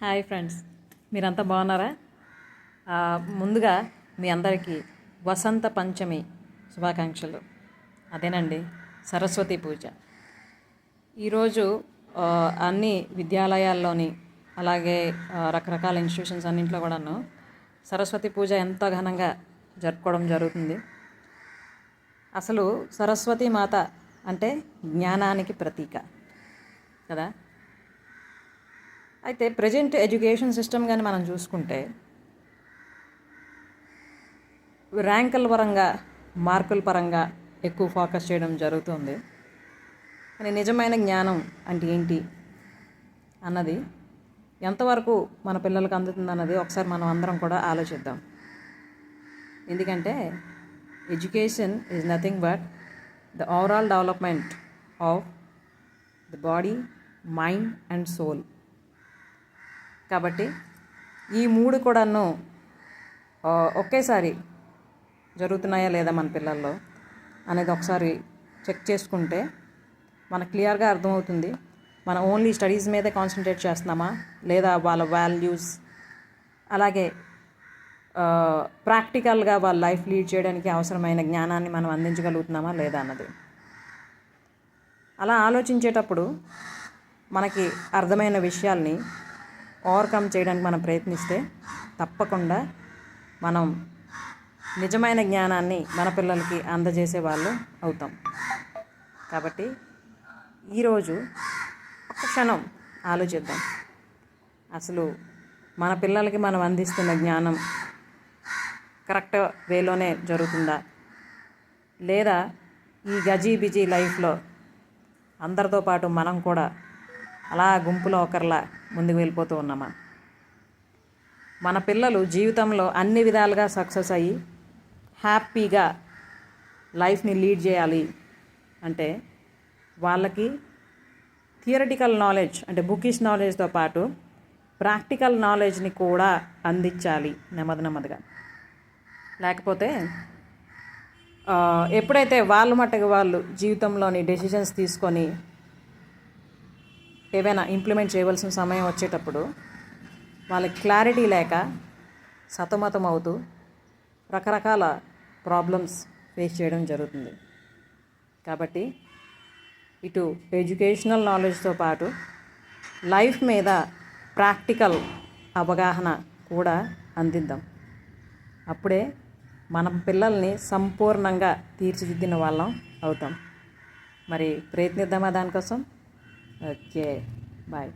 Hi friends, మీరంతా బాగున్నారా? ముందుగా మీ అందరికీ వసంత పంచమి శుభాకాంక్షలు. అదేనండి, సరస్వతి పూజ. ఈరోజు అన్ని విద్యాలయాల్లోని అలాగే రకరకాల ఇన్స్టిట్యూషన్స్ అన్నింటిలో కూడాను సరస్వతి పూజ ఎంతో ఘనంగా జరుపుకోవడం జరుగుతుంది. అసలు సరస్వతి మాత అంటే జ్ఞానానికి ప్రతీక కదా. అయితే ప్రజెంట్ ఎడ్యుకేషన్ సిస్టమ్ కానీ మనం చూసుకుంటే ర్యాంకుల పరంగా మార్కుల పరంగా ఎక్కువ ఫోకస్ చేయడం జరుగుతుంది. కానీ నిజమైన జ్ఞానం అంటే ఏంటి అన్నది ఎంతవరకు మన పిల్లలకు అందుతుంది అన్నది ఒకసారి మనం అందరం కూడా ఆలోచిద్దాం. ఎందుకంటే education is nothing but the overall development of the body, mind and soul. కాబట్టి ఈ మూడు కూడాను ఒకేసారి జరుగుతున్నాయా లేదా మన పిల్లల్లో అనేది ఒకసారి చెక్ చేసుకుంటే మనకు క్లియర్గా అర్థమవుతుంది. మనం ఓన్లీ స్టడీస్ మీదే కాన్సన్ట్రేట్ చేస్తున్నామా, లేదా వాళ్ళ వాల్యూస్ అలాగే ప్రాక్టికల్గా వాళ్ళ లైఫ్ లీడ్ చేయడానికి అవసరమైన జ్ఞానాన్ని మనం అందించగలుగుతున్నామా లేదా అన్నది. అలా ఆలోచించేటప్పుడు మనకి అర్థమైన విషయాల్ని ఓవర్కమ్ చేయడానికి మనం ప్రయత్నిస్తే తప్పకుండా మనం నిజమైన జ్ఞానాన్ని మన పిల్లలకి అందజేసే వాళ్ళు అవుతాం. కాబట్టి ఈరోజు ఒక క్షణం ఆలోచిద్దాం. అసలు మన పిల్లలకి మనం అందిస్తున్న జ్ఞానం కరెక్ట్ వేలోనే జరుగుతుందా, లేదా ఈ గజీ బిజీ లైఫ్లో అందరితో పాటు మనం కూడా అలా గుంపులో ఒకరిలా ముందుకు వెళ్ళిపోతూ ఉన్నామా? మన పిల్లలు జీవితంలో అన్ని విధాలుగా సక్సెస్ అయ్యి హ్యాపీగా లైఫ్ని లీడ్ చేయాలి అంటే వాళ్ళకి థియరిటికల్ నాలెడ్జ్ అంటే బుకిష్ నాలెడ్జ్తో పాటు ప్రాక్టికల్ నాలెడ్జ్ని కూడా అందించాలి నెమ్మదిగా. లేకపోతే ఎప్పుడైతే వాళ్ళ మట్టుకు వాళ్ళు జీవితంలోని డెసిషన్స్ తీసుకొని ఏవైనా ఇంప్లిమెంట్ చేయవలసిన సమయం వచ్చేటప్పుడు వాళ్ళకి క్లారిటీ లేక సతమతం అవుతూ రకరకాల ప్రాబ్లమ్స్ ఫేస్ చేయడం జరుగుతుంది. కాబట్టి ఇటు ఎడ్యుకేషనల్ నాలెడ్జ్తో పాటు లైఫ్ మీద ప్రాక్టికల్ అవగాహన కూడా అందిద్దాం. అప్పుడే మన పిల్లల్ని సంపూర్ణంగా తీర్చిదిద్దిన వాళ్ళం అవుతాం. మరి ప్రయత్నిద్దామా దానికోసం? Okay, bye.